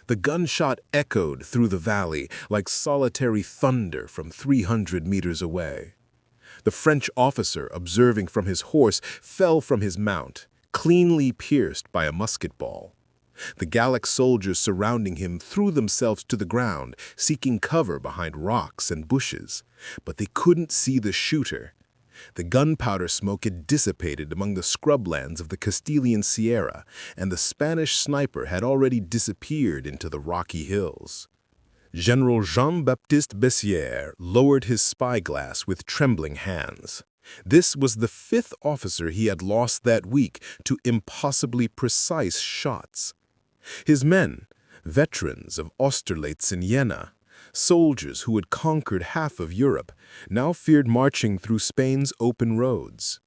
The gunshot echoed through the valley like solitary thunder from 300 meters away. The French officer, observing from his horse, fell from his mount, cleanly pierced by a musket ball. The Gallic soldiers surrounding him threw themselves to the ground, seeking cover behind rocks and bushes, but they couldn't see the shooter. The gunpowder smoke had dissipated among the scrublands of the Castilian Sierra, and the Spanish sniper had already disappeared into the rocky hills. General Jean-Baptiste Bessières lowered his spyglass with trembling hands. This was the fifth officer he had lost that week to impossibly precise shots. His men, veterans of Austerlitz and Jena, soldiers who had conquered half of Europe, now feared marching through Spain's open roads.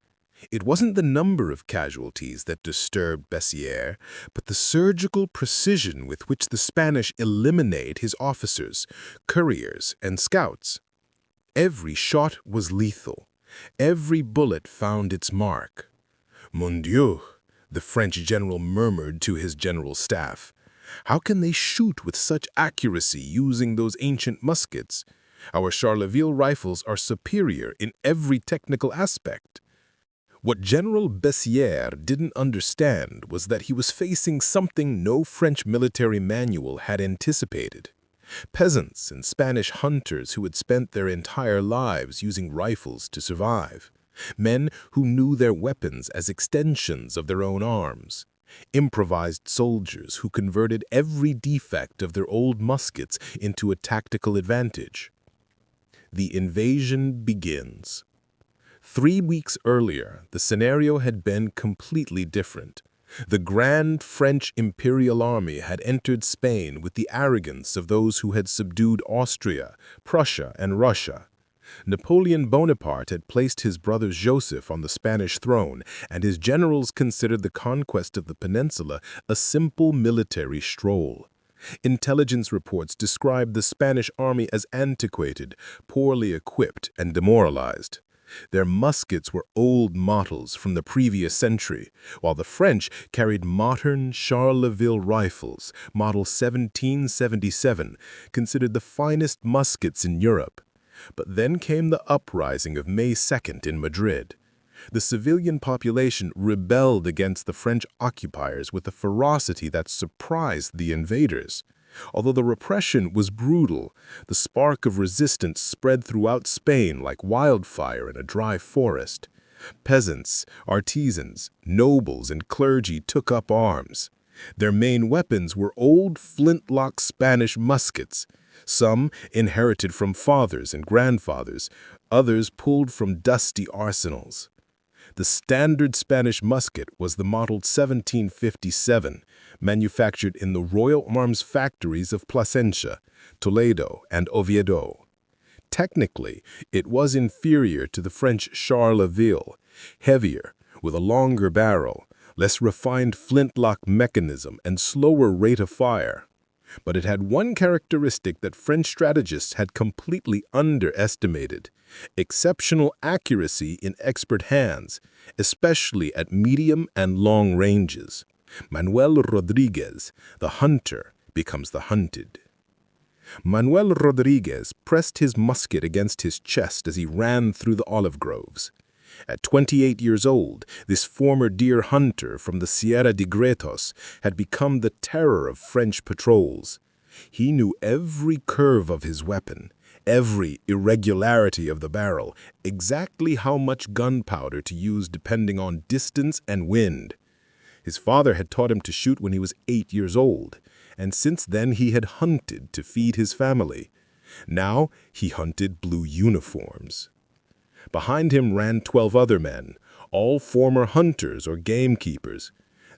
It wasn't the number of casualties that disturbed Bessières, but the surgical precision with which the Spanish eliminate his officers, couriers, and scouts. Every shot was lethal. Every bullet found its mark. "Mon Dieu," the French general murmured to his general staff. "How can they shoot with such accuracy using those ancient muskets? Our Charleville rifles are superior in every technical aspect." What General Bessières didn't understand was that he was facing something no French military manual had anticipated. Peasants and Spanish hunters who had spent their entire lives using rifles to survive. Men who knew their weapons as extensions of their own arms. Improvised soldiers who converted every defect of their old muskets into a tactical advantage. The invasion begins. 3 weeks earlier, the scenario had been completely different. The grand French imperial army had entered Spain with the arrogance of those who had subdued Austria, Prussia, and Russia. Napoleon Bonaparte had placed his brother Joseph on the Spanish throne, and his generals considered the conquest of the peninsula a simple military stroll. Intelligence reports described the Spanish army as antiquated, poorly equipped, and demoralized. Their muskets were old models from the previous century, while the French carried modern Charleville rifles, model 1777, considered the finest muskets in Europe. But then came the uprising of May 2nd in Madrid. The civilian population rebelled against the French occupiers with a ferocity that surprised the invaders. Although the repression was brutal, the spark of resistance spread throughout Spain like wildfire in a dry forest. Peasants, artisans, nobles, and clergy took up arms. Their main weapons were old flintlock Spanish muskets, some inherited from fathers and grandfathers, others pulled from dusty arsenals. The standard Spanish musket was the model 1757, manufactured in the Royal Arms factories of Plasencia, Toledo, and Oviedo. Technically, it was inferior to the French Charleville, heavier, with a longer barrel, less refined flintlock mechanism, and slower rate of fire. But it had one characteristic that French strategists had completely underestimated: exceptional accuracy in expert hands, especially at medium and long ranges. Manuel Rodriguez, the hunter, becomes the hunted. Manuel Rodriguez pressed his musket against his chest as he ran through the olive groves. At 28 years old, this former deer hunter from the Sierra de Gretos had become the terror of French patrols. He knew every curve of his weapon, every irregularity of the barrel, exactly how much gunpowder to use depending on distance and wind. His father had taught him to shoot when he was 8 years old, and since then he had hunted to feed his family. Now he hunted blue uniforms. Behind him ran 12 other men, all former hunters or gamekeepers.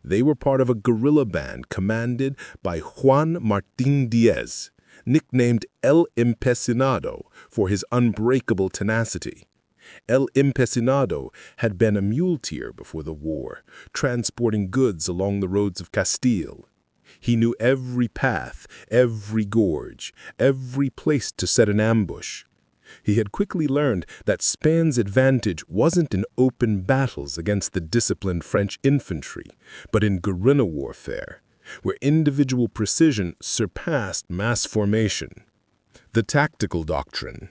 They were part of a guerrilla band commanded by Juan Martín Díez, nicknamed El Empecinado for his unbreakable tenacity. El Empecinado had been a muleteer before the war, transporting goods along the roads of Castile. He knew every path, every gorge, every place to set an ambush. He had quickly learned that Spain's advantage wasn't in open battles against the disciplined French infantry, but in guerrilla warfare. where individual precision surpassed mass formation. The tactical doctrine.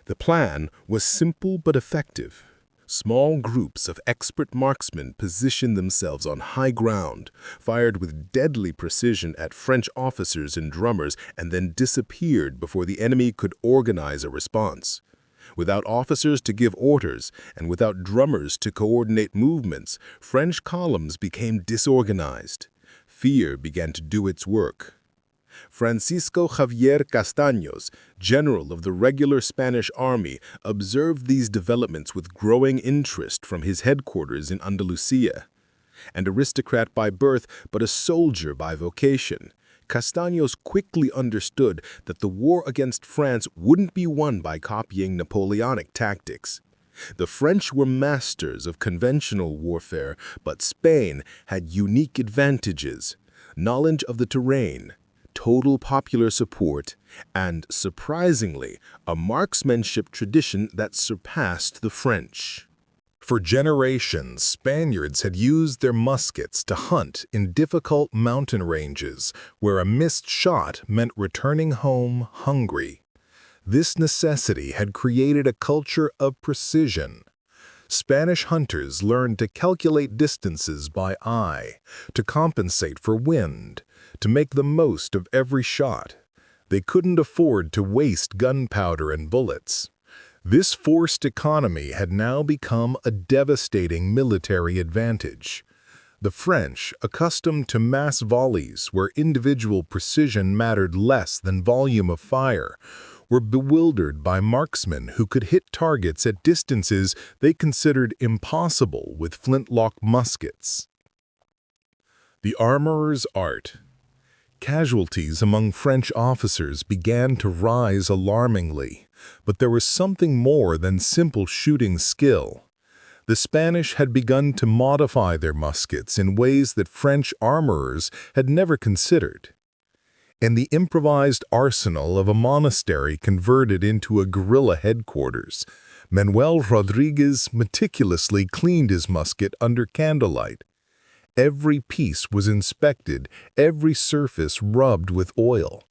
The plan was simple but effective. Small groups of expert marksmen positioned themselves on high ground, fired with deadly precision at French officers and drummers, and then disappeared before the enemy could organize a response. Without officers to give orders and without drummers to coordinate movements, French columns became disorganized. Fear began to do its work. Francisco Javier Castaños, general of the regular Spanish army, observed these developments with growing interest from his headquarters in Andalusia. An aristocrat by birth, but a soldier by vocation, Castaños quickly understood that the war against France wouldn't be won by copying Napoleonic tactics. The French were masters of conventional warfare, but Spain had unique advantages: knowledge of the terrain, total popular support, and, surprisingly, a marksmanship tradition that surpassed the French. For generations, Spaniards had used their muskets to hunt in difficult mountain ranges where a missed shot meant returning home hungry. This necessity had created a culture of precision. Spanish hunters learned to calculate distances by eye, to compensate for wind, to make the most of every shot. They couldn't afford to waste gunpowder and bullets. This forced economy had now become a devastating military advantage. The French, accustomed to mass volleys where individual precision mattered less than volume of fire, were bewildered by marksmen who could hit targets at distances they considered impossible with flintlock muskets. The armorer's art. Casualties among French officers began to rise alarmingly, but there was something more than simple shooting skill. The Spanish had begun to modify their muskets in ways that French armorers had never considered. In the improvised arsenal of a monastery converted into a guerrilla headquarters, Manuel Rodriguez meticulously cleaned his musket under candlelight. Every piece was inspected, every surface rubbed with oil.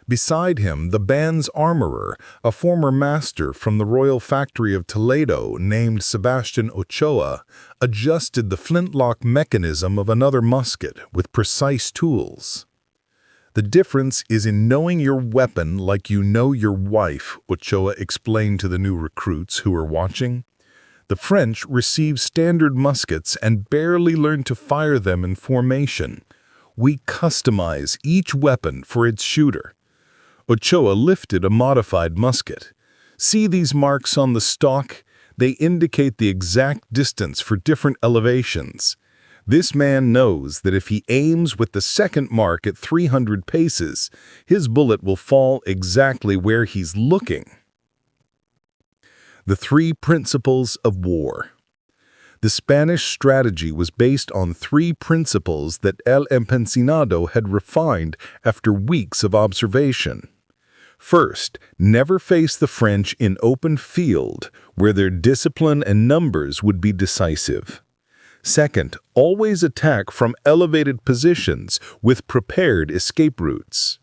Beside him, the band's armorer, a former master from the Royal Factory of Toledo named Sebastian Ochoa, adjusted the flintlock mechanism of another musket with precise tools. "The difference is in knowing your weapon like you know your wife," Ochoa explained to the new recruits who were watching. The French received standard muskets and barely learned to fire them in formation. "We customize each weapon for its shooter." Ochoa lifted a modified musket. "See these marks on the stock? They indicate the exact distance for different elevations. This man knows that if he aims with the second mark at 300 paces, his bullet will fall exactly where he's looking." The three principles of war. The Spanish strategy was based on three principles that El Empecinado had refined after weeks of observation. First, never face the French in open field, where their discipline and numbers would be decisive. Second, always attack from elevated positions with prepared escape routes.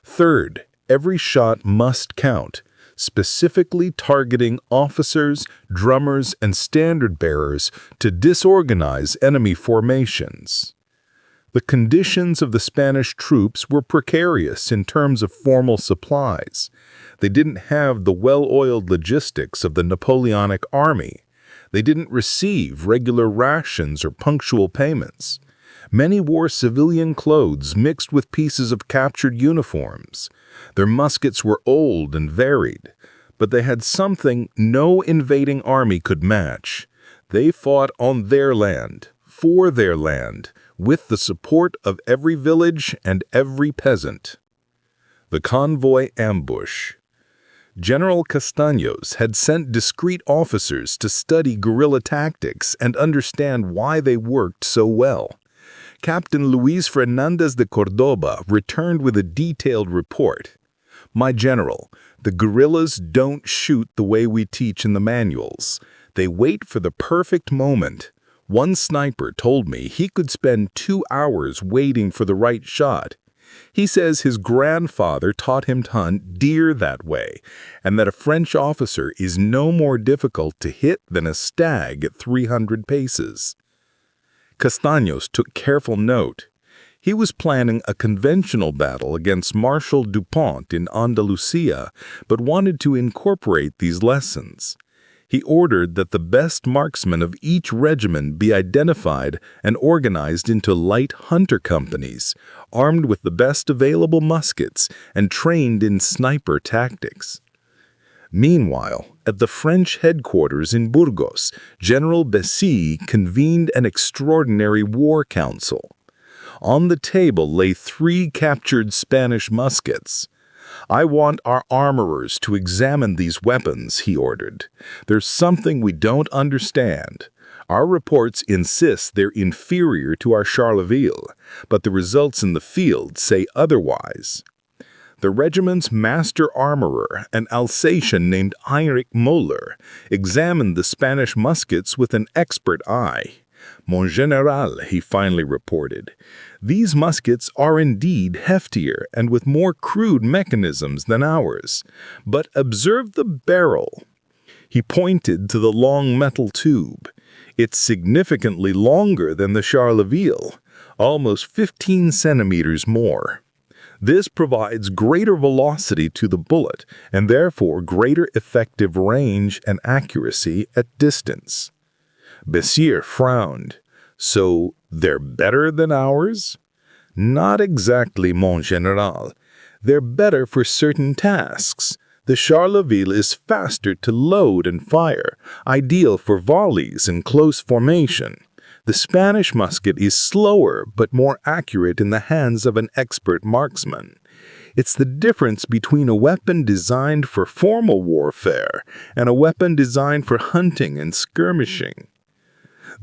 Third, every shot must count, specifically targeting officers, drummers, and standard-bearers to disorganize enemy formations. The conditions of the Spanish troops were precarious in terms of formal supplies. They didn't have the well-oiled logistics of the Napoleonic army. They didn't receive regular rations or punctual payments. Many wore civilian clothes mixed with pieces of captured uniforms. Their muskets were old and varied, but they had something no invading army could match. They fought on their land, for their land, with the support of every village and every peasant. The convoy ambush. General Castaños had sent discreet officers to study guerrilla tactics and understand why they worked so well. Captain Luis Fernandez de Cordoba returned with a detailed report. "My general, the guerrillas don't shoot the way we teach in the manuals. They wait for the perfect moment. One sniper told me he could spend 2 hours waiting for the right shot. He says his grandfather taught him to hunt deer that way, and that a French officer is no more difficult to hit than a stag at 300 paces. Castaños took careful note. He was planning a conventional battle against Marshal Dupont in Andalusia, but wanted to incorporate these lessons. He ordered that the best marksmen of each regiment be identified and organized into light hunter companies, armed with the best available muskets and trained in sniper tactics. Meanwhile, at the French headquarters in Burgos, General Bessy convened an extraordinary war council. On the table lay 3 captured Spanish muskets. "I want our armorers to examine these weapons," he ordered. "There's something we don't understand. Our reports insist they're inferior to our Charleville, but the results in the field say otherwise." The regiment's master armorer, an Alsatian named Heinrich Müller, examined the Spanish muskets with an expert eye. "Mon général," he finally reported, "these muskets are indeed heftier and with more crude mechanisms than ours. But observe the barrel." He pointed to the long metal tube. "It's significantly longer than the Charleville, almost 15 centimeters more. This provides greater velocity to the bullet and therefore greater effective range and accuracy at distance." Bessier frowned. "So they're better than ours?" "Not exactly, mon général. They're better for certain tasks. The Charleville is faster to load and fire, ideal for volleys in close formation. The Spanish musket is slower but more accurate in the hands of an expert marksman. It's the difference between a weapon designed for formal warfare and a weapon designed for hunting and skirmishing."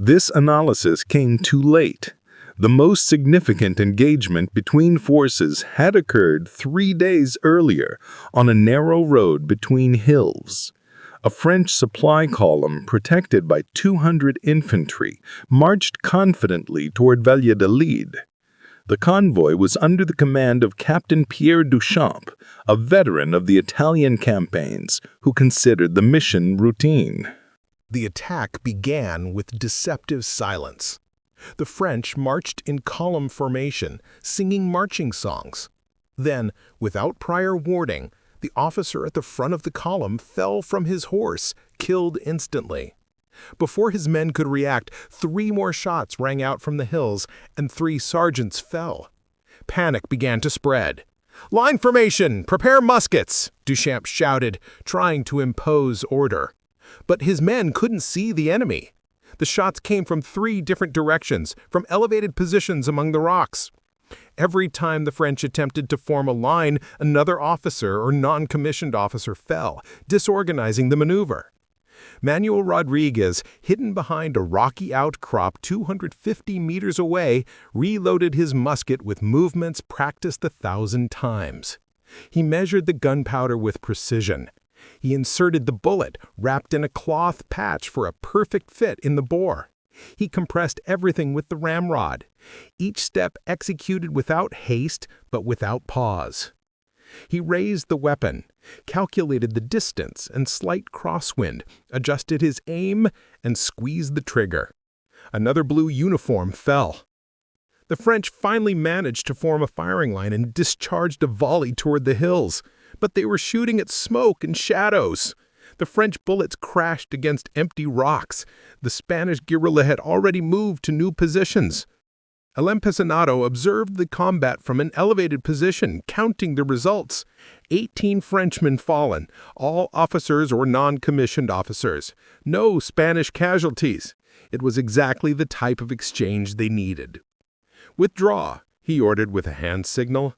This analysis came too late. The most significant engagement between forces had occurred 3 days earlier on a narrow road between hills. A French supply column, protected by 200 infantry, marched confidently toward Valladolid. The convoy was under the command of Captain Pierre Duchamp, a veteran of the Italian campaigns, who considered the mission routine. The attack began with deceptive silence. The French marched in column formation, singing marching songs. Then, without prior warning, the officer at the front of the column fell from his horse, killed instantly. Before his men could react, 3 more shots rang out from the hills, and 3 sergeants fell. Panic began to spread. "Line formation! Prepare muskets!" Duchamp shouted, trying to impose order. But his men couldn't see the enemy. The shots came from 3 different directions, from elevated positions among the rocks. Every time the French attempted to form a line, another officer or non-commissioned officer fell, disorganizing the maneuver. Manuel Rodriguez, hidden behind a rocky outcrop 250 meters away, reloaded his musket with movements practiced 1,000 times. He measured the gunpowder with precision. He inserted the bullet, wrapped in a cloth patch for a perfect fit in the bore. He compressed everything with the ramrod. Each step executed without haste, but without pause. He raised the weapon, calculated the distance and slight crosswind, adjusted his aim, and squeezed the trigger. Another blue uniform fell. The French finally managed to form a firing line and discharged a volley toward the hills, but they were shooting at smoke and shadows. The French bullets crashed against empty rocks. The Spanish guerrilla had already moved to new positions. El Empecinado observed the combat from an elevated position, counting the results. 18 Frenchmen fallen, all officers or non-commissioned officers. No Spanish casualties. It was exactly the type of exchange they needed. "Withdraw," he ordered with a hand signal.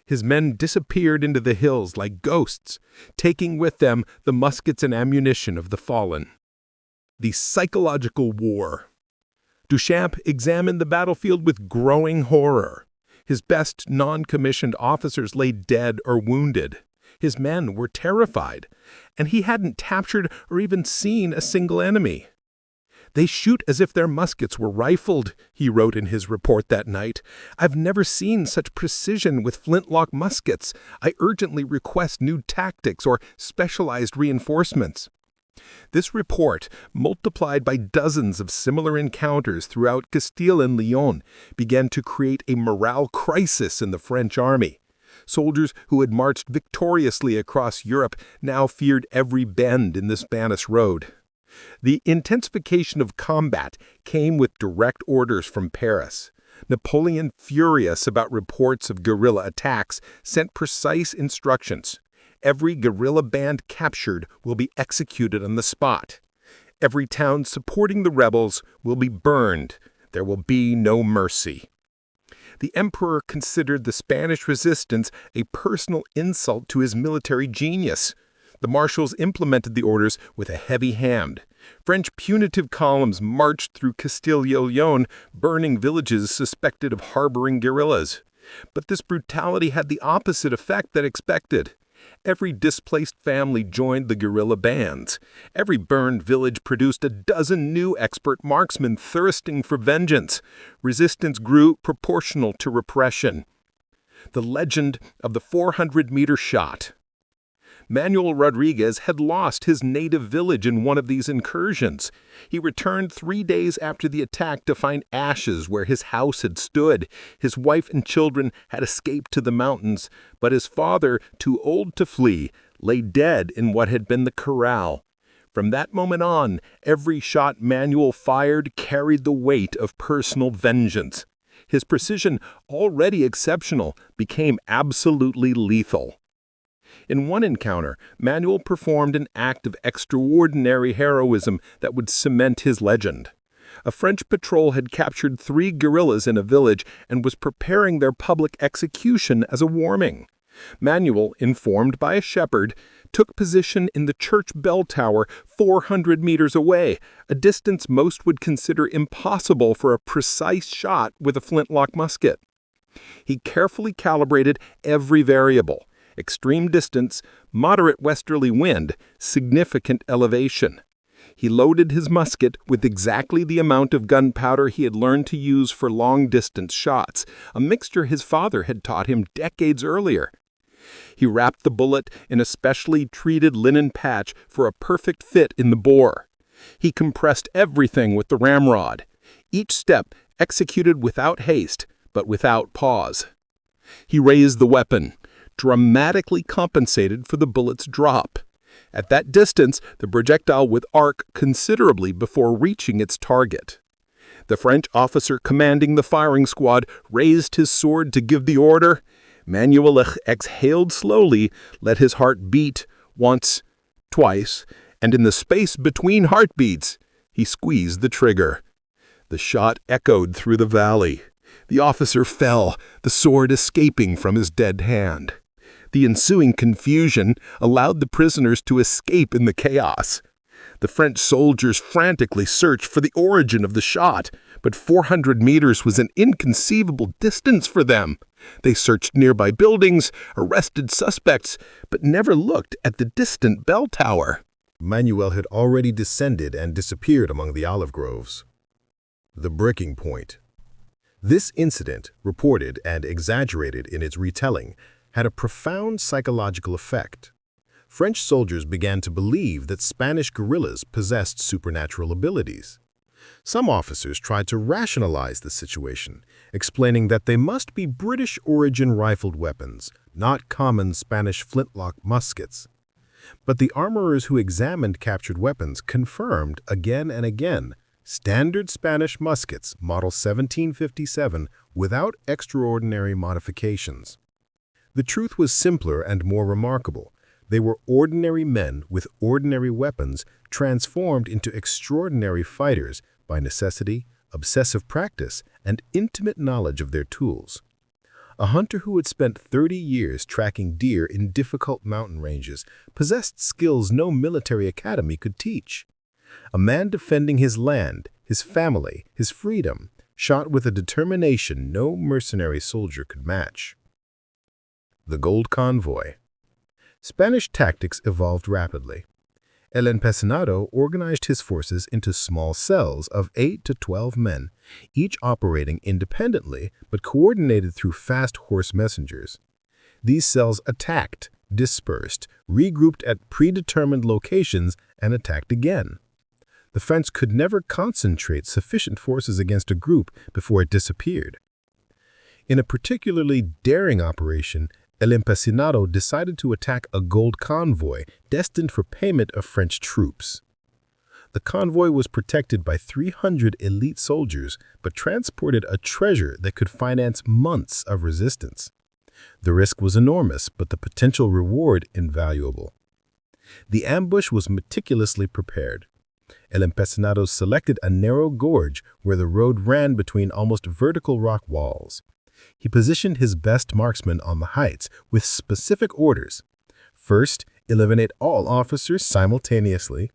His men disappeared into the hills like ghosts, taking with them the muskets and ammunition of the fallen. The psychological war. Duchamp examined the battlefield with growing horror. His best non-commissioned officers lay dead or wounded. His men were terrified, and he hadn't captured or even seen a single enemy. "They shoot as if their muskets were rifled," he wrote in his report that night. "I've never seen such precision with flintlock muskets. I urgently request new tactics or specialized reinforcements." This report, multiplied by dozens of similar encounters throughout Castile and Leon, began to create a morale crisis in the French army. Soldiers who had marched victoriously across Europe now feared every bend in the Spanish road. The intensification of combat came with direct orders from Paris. Napoleon, furious about reports of guerrilla attacks, sent precise instructions. Every guerrilla band captured will be executed on the spot. Every town supporting the rebels will be burned. There will be no mercy. The emperor considered the Spanish resistance a personal insult to his military genius. The marshals implemented the orders with a heavy hand. French punitive columns marched through Castile-Leon, burning villages suspected of harboring guerrillas. But this brutality had the opposite effect than expected. Every displaced family joined the guerrilla bands. Every burned village produced a dozen new expert marksmen thirsting for vengeance. Resistance grew proportional to repression. The legend of the 400-meter shot. Manuel Rodriguez had lost his native village in one of these incursions. He returned 3 days after the attack to find ashes where his house had stood. His wife and children had escaped to the mountains, but his father, too old to flee, lay dead in what had been the corral. From that moment on, every shot Manuel fired carried the weight of personal vengeance. His precision, already exceptional, became absolutely lethal. In one encounter, Manuel performed an act of extraordinary heroism that would cement his legend. A French patrol had captured 3 guerrillas in a village and was preparing their public execution as a warning. Manuel, informed by a shepherd, took position in the church bell tower 400 meters away, a distance most would consider impossible for a precise shot with a flintlock musket. He carefully calibrated every variable: extreme distance, moderate westerly wind, significant elevation. He loaded his musket with exactly the amount of gunpowder he had learned to use for long-distance shots, a mixture his father had taught him decades earlier. He wrapped the bullet in a specially treated linen patch for a perfect fit in the bore. He compressed everything with the ramrod, each step executed without haste, but without pause. He raised the weapon, dramatically compensated for the bullet's drop. At that distance, the projectile would arc considerably before reaching its target. The French officer commanding the firing squad raised his sword to give the order. Manuel exhaled slowly, let his heart beat once, twice, and in the space between heartbeats, he squeezed the trigger. The shot echoed through the valley. The officer fell, the sword escaping from his dead hand. The ensuing confusion allowed the prisoners to escape in the chaos. The French soldiers frantically searched for the origin of the shot, but 400 meters was an inconceivable distance for them. They searched nearby buildings, arrested suspects, but never looked at the distant bell tower. Manuel had already descended and disappeared among the olive groves. The breaking point. This incident, reported and exaggerated in its retelling, had a profound psychological effect. French soldiers began to believe that Spanish guerrillas possessed supernatural abilities. Some officers tried to rationalize the situation, explaining that they must be British-origin rifled weapons, not common Spanish flintlock muskets. But the armorers who examined captured weapons confirmed again and again standard Spanish muskets, model 1757, without extraordinary modifications. The truth was simpler and more remarkable. They were ordinary men with ordinary weapons transformed into extraordinary fighters by necessity, obsessive practice, and intimate knowledge of their tools. A hunter who had spent 30 years tracking deer in difficult mountain ranges possessed skills no military academy could teach. A man defending his land, his family, his freedom, shot with a determination no mercenary soldier could match. The Gold Convoy. Spanish tactics evolved rapidly. El Empecinado organized his forces into small cells of 8 to 12 men, each operating independently but coordinated through fast horse messengers. These cells attacked, dispersed, regrouped at predetermined locations, and attacked again. The French could never concentrate sufficient forces against a group before it disappeared. In a particularly daring operation, El Empecinado decided to attack a gold convoy destined for payment of French troops. The convoy was protected by 300 elite soldiers, but transported a treasure that could finance months of resistance. The risk was enormous, but the potential reward invaluable. The ambush was meticulously prepared. El Empecinado selected a narrow gorge where the road ran between almost vertical rock walls. He positioned his best marksmen on the heights with specific orders. First, eliminate all officers simultaneously.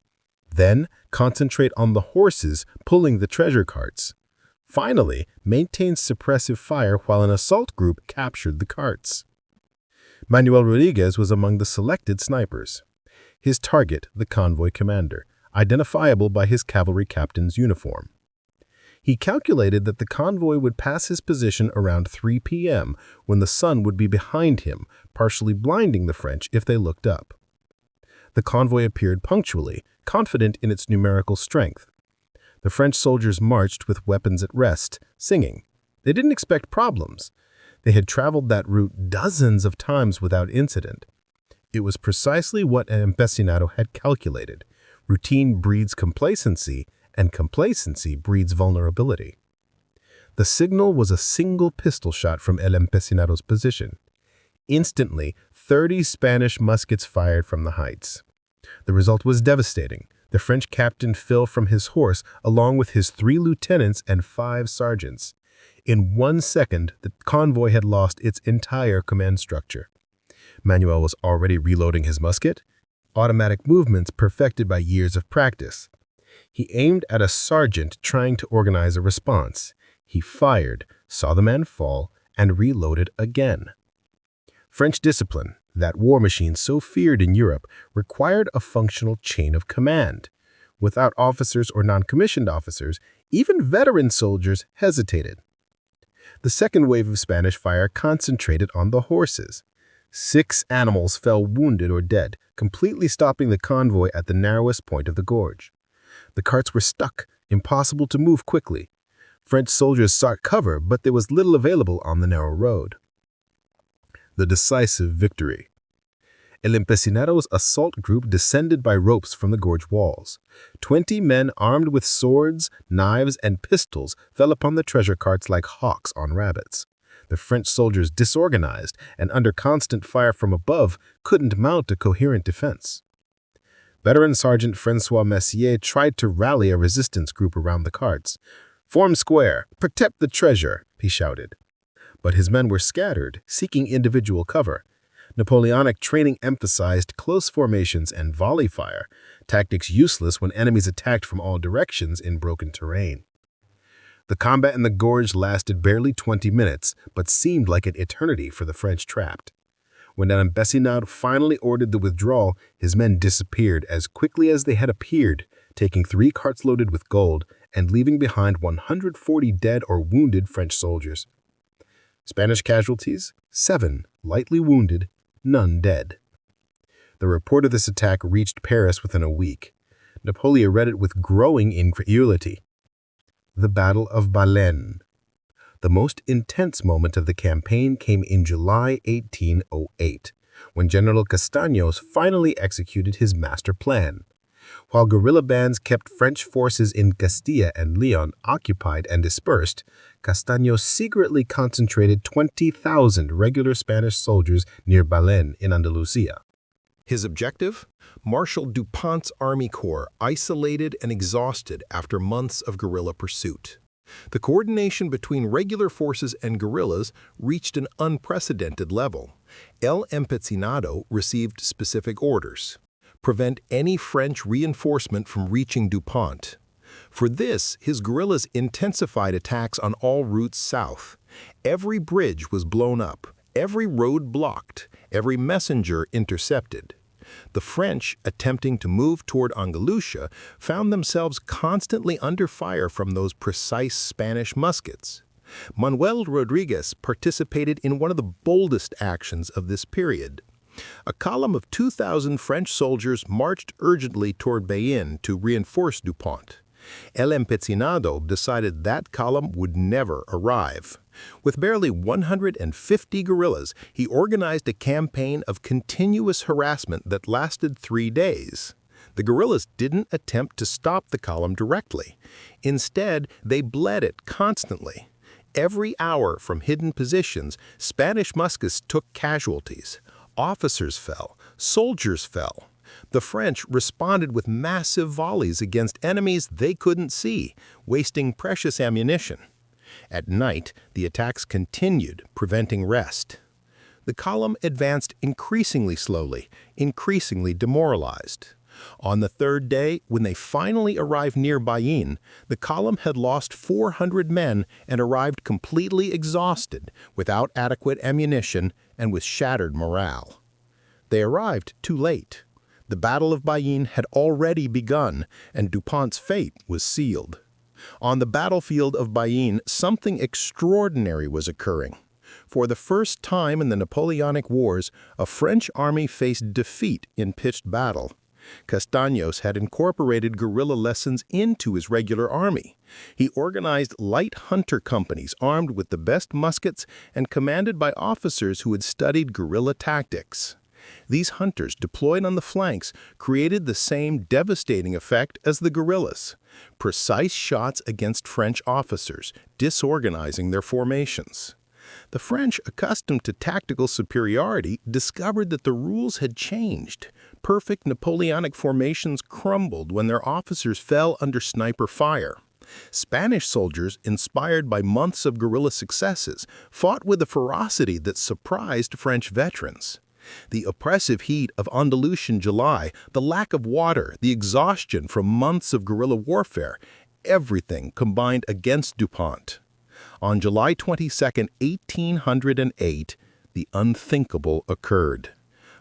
Then, concentrate on the horses pulling the treasure carts. Finally, maintain suppressive fire while an assault group captured the carts. Manuel Rodriguez was among the selected snipers. His target, the convoy commander, identifiable by his cavalry captain's uniform. He calculated that the convoy would pass his position around 3 p.m. when the sun would be behind him, partially blinding the French if they looked up. The convoy appeared punctually, confident in its numerical strength. The French soldiers marched with weapons at rest, singing. They didn't expect problems. They had traveled that route dozens of times without incident. It was precisely what Empecinado had calculated. Routine breeds complacency, and complacency breeds vulnerability. The signal was a single pistol shot from El Empecinado's position. Instantly, 30 Spanish muskets fired from the heights. The result was devastating. The French captain fell from his horse along with his 3 lieutenants and 5 sergeants. In 1 second, the convoy had lost its entire command structure. Manuel was already reloading his musket, automatic movements perfected by years of practice. He aimed at a sergeant trying to organize a response. He fired, saw the man fall, and reloaded again. French discipline, that war machine so feared in Europe, required a functional chain of command. Without officers or non-commissioned officers, even veteran soldiers hesitated. The second wave of Spanish fire concentrated on the horses. 6 animals fell wounded or dead, completely stopping the convoy at the narrowest point of the gorge. The carts were stuck, impossible to move quickly. French soldiers sought cover, but there was little available on the narrow road. The decisive victory. El Empecinado's assault group descended by ropes from the gorge walls. 20 men armed with swords, knives, and pistols fell upon the treasure carts like hawks on rabbits. The French soldiers disorganized and under constant fire from above couldn't mount a coherent defense. Veteran Sergeant Francois Messier tried to rally a resistance group around the carts. "Form square, protect the treasure," he shouted. But his men were scattered, seeking individual cover. Napoleonic training emphasized close formations and volley fire, tactics useless when enemies attacked from all directions in broken terrain. The combat in the gorge lasted barely 20 minutes, but seemed like an eternity for the French trapped. When El Empecinado finally ordered the withdrawal, his men disappeared as quickly as they had appeared, taking 3 carts loaded with gold and leaving behind 140 dead or wounded French soldiers. Spanish casualties, 7, lightly wounded, none dead. The report of this attack reached Paris within a week. Napoleon read it with growing incredulity. The Battle of Bayonne. The most intense moment of the campaign came in July 1808, when General Castaños finally executed his master plan. While guerrilla bands kept French forces in Castilla and Leon occupied and dispersed, Castaños secretly concentrated 20,000 regular Spanish soldiers near Bayonne in Andalusia. His objective? Marshal Dupont's Army Corps, isolated and exhausted after months of guerrilla pursuit. The coordination between regular forces and guerrillas reached an unprecedented level. El Empecinado received specific orders: prevent any French reinforcement from reaching Dupont. For this, his guerrillas intensified attacks on all routes south. Every bridge was blown up, every road blocked, every messenger intercepted. The French, attempting to move toward Andalusia, found themselves constantly under fire from those precise Spanish muskets. Manuel Rodriguez participated in one of the boldest actions of this period. A column of 2,000 French soldiers marched urgently toward Bayonne to reinforce Dupont. El Empecinado decided that column would never arrive. With barely 150 guerrillas, he organized a campaign of continuous harassment that lasted 3 days. The guerrillas didn't attempt to stop the column directly. Instead, they bled it constantly. Every hour from hidden positions, Spanish muskets took casualties. Officers fell, soldiers fell. The French responded with massive volleys against enemies they couldn't see, wasting precious ammunition. At night, the attacks continued, preventing rest. The column advanced increasingly slowly, increasingly demoralized. On the third day, when they finally arrived near Bayonne, the column had lost 400 men and arrived completely exhausted, without adequate ammunition, and with shattered morale. They arrived too late. The Battle of Bayonne had already begun, and Dupont's fate was sealed. On the battlefield of Bayonne, something extraordinary was occurring. For the first time in the Napoleonic Wars, a French army faced defeat in pitched battle. Castaños had incorporated guerrilla lessons into his regular army. He organized light hunter companies armed with the best muskets and commanded by officers who had studied guerrilla tactics. These hunters, deployed on the flanks, created the same devastating effect as the guerrillas: precise shots against French officers, disorganizing their formations. The French, accustomed to tactical superiority, discovered that the rules had changed. Perfect Napoleonic formations crumbled when their officers fell under sniper fire. Spanish soldiers, inspired by months of guerrilla successes, fought with a ferocity that surprised French veterans. The oppressive heat of Andalusian July, the lack of water, the exhaustion from months of guerrilla warfare, everything combined against Dupont. On July 22, 1808, the unthinkable occurred.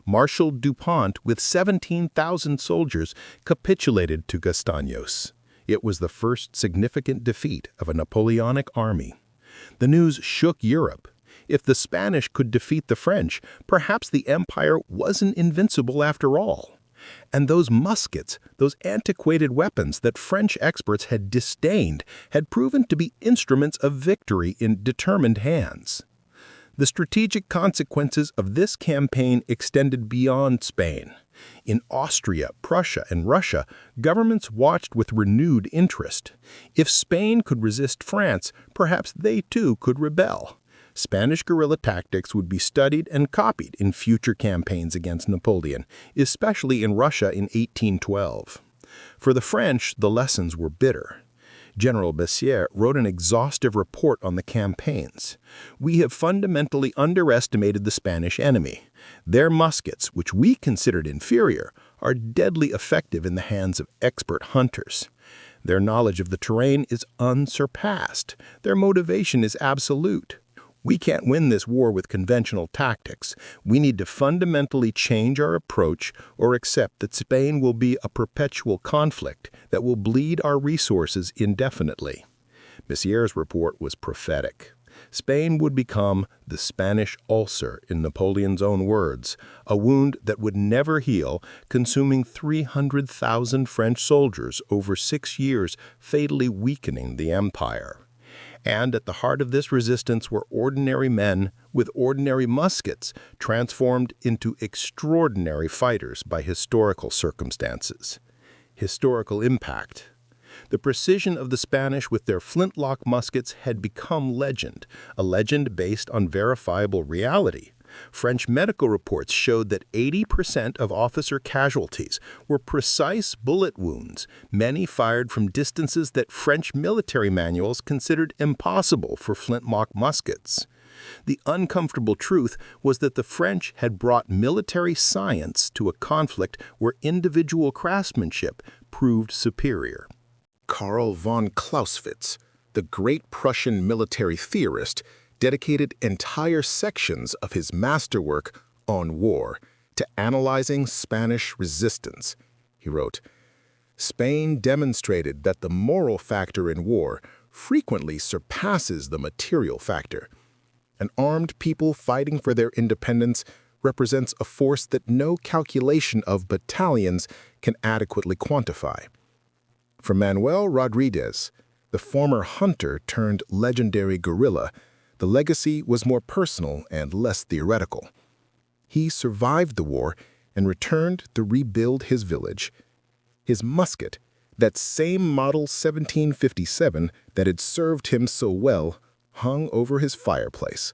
Marshal Dupont, with 17,000 soldiers, capitulated to Castaños. It was the first significant defeat of a Napoleonic army. The news shook Europe. If the Spanish could defeat the French, perhaps the empire wasn't invincible after all. And those muskets, those antiquated weapons that French experts had disdained, had proven to be instruments of victory in determined hands. The strategic consequences of this campaign extended beyond Spain. In Austria, Prussia, and Russia, governments watched with renewed interest. If Spain could resist France, perhaps they too could rebel. Spanish guerrilla tactics would be studied and copied in future campaigns against Napoleon, especially in Russia in 1812. For the French, the lessons were bitter. General Bessières wrote an exhaustive report on the campaigns. "We have fundamentally underestimated the Spanish enemy. Their muskets, which we considered inferior, are deadly effective in the hands of expert hunters. Their knowledge of the terrain is unsurpassed. Their motivation is absolute. We can't win this war with conventional tactics. We need to fundamentally change our approach or accept that Spain will be a perpetual conflict that will bleed our resources indefinitely." Bessières' report was prophetic. Spain would become the Spanish ulcer, in Napoleon's own words, a wound that would never heal, consuming 300,000 French soldiers over 6 years, fatally weakening the empire. And at the heart of this resistance were ordinary men with ordinary muskets, transformed into extraordinary fighters by historical circumstances. Historical impact. The precision of the Spanish with their flintlock muskets had become legend, a legend based on verifiable reality. French medical reports showed that 80% of officer casualties were precise bullet wounds, many fired from distances that French military manuals considered impossible for flintlock muskets. The uncomfortable truth was that the French had brought military science to a conflict where individual craftsmanship proved superior. Karl von Clausewitz, the great Prussian military theorist, dedicated entire sections of his masterwork on war to analyzing Spanish resistance. He wrote, "Spain demonstrated that the moral factor in war frequently surpasses the material factor. An armed people fighting for their independence represents a force that no calculation of battalions can adequately quantify." For Manuel Rodriguez, the former hunter turned legendary guerrilla, the legacy was more personal and less theoretical. He survived the war and returned to rebuild his village. His musket, that same model 1757 that had served him so well, hung over his fireplace.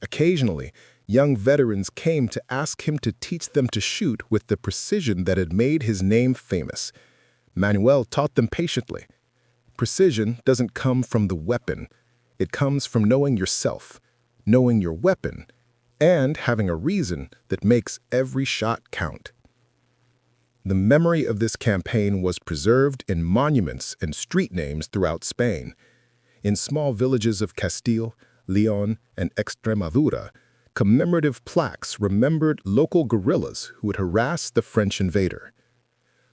Occasionally, young veterans came to ask him to teach them to shoot with the precision that had made his name famous. Manuel taught them patiently. Precision doesn't come from the weapon. It comes from knowing yourself, knowing your weapon, and having a reason that makes every shot count. The memory of this campaign was preserved in monuments and street names throughout Spain. In small villages of Castile, Leon, and Extremadura, commemorative plaques remembered local guerrillas who had harassed the French invader.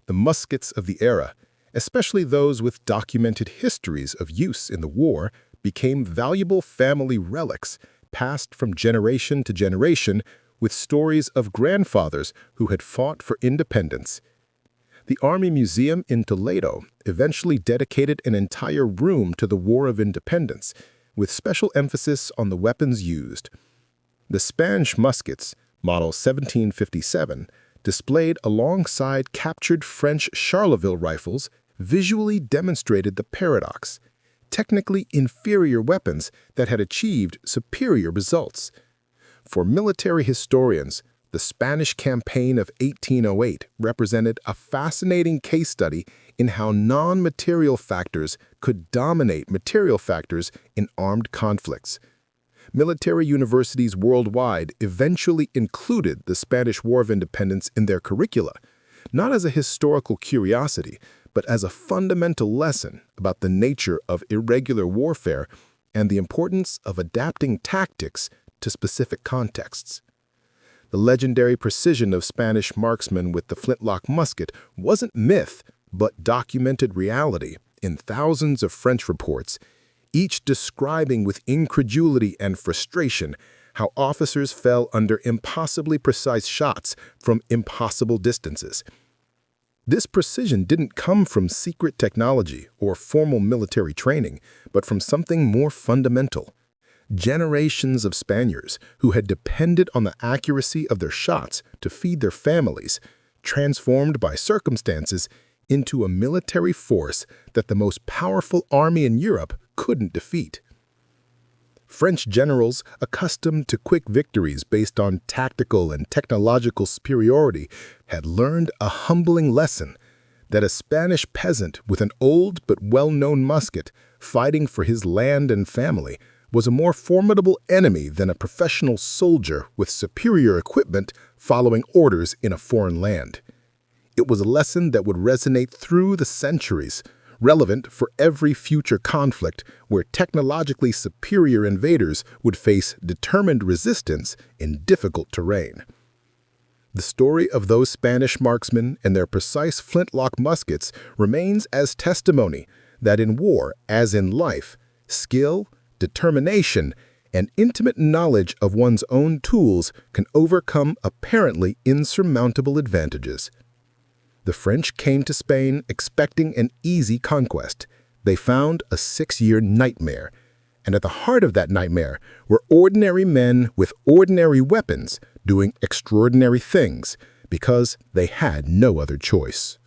The muskets of the era, especially those with documented histories of use in the war, became valuable family relics passed from generation to generation with stories of grandfathers who had fought for independence. The Army Museum in Toledo eventually dedicated an entire room to the War of Independence, with special emphasis on the weapons used. The Spanish muskets, model 1757, displayed alongside captured French Charleville rifles, visually demonstrated the paradox: technically inferior weapons that had achieved superior results. For military historians, the Spanish campaign of 1808 represented a fascinating case study in how non-material factors could dominate material factors in armed conflicts. Military universities worldwide eventually included the Spanish War of Independence in their curricula, not as a historical curiosity, but as a fundamental lesson about the nature of irregular warfare and the importance of adapting tactics to specific contexts. The legendary precision of Spanish marksmen with the flintlock musket wasn't myth, but documented reality in thousands of French reports, each describing with incredulity and frustration how officers fell under impossibly precise shots from impossible distances. This precision didn't come from secret technology or formal military training, but from something more fundamental. Generations of Spaniards who had depended on the accuracy of their shots to feed their families, transformed by circumstances into a military force that the most powerful army in Europe couldn't defeat. French generals, accustomed to quick victories based on tactical and technological superiority, had learned a humbling lesson: that a Spanish peasant with an old but well-known musket, fighting for his land and family, was a more formidable enemy than a professional soldier with superior equipment following orders in a foreign land. It was a lesson that would resonate through the centuries, relevant for every future conflict where technologically superior invaders would face determined resistance in difficult terrain. The story of those Spanish marksmen and their precise flintlock muskets remains as testimony that in war, as in life, skill, determination, and intimate knowledge of one's own tools can overcome apparently insurmountable advantages. The French came to Spain expecting an easy conquest. They found a 6-year nightmare, and at the heart of that nightmare were ordinary men with ordinary weapons doing extraordinary things because they had no other choice.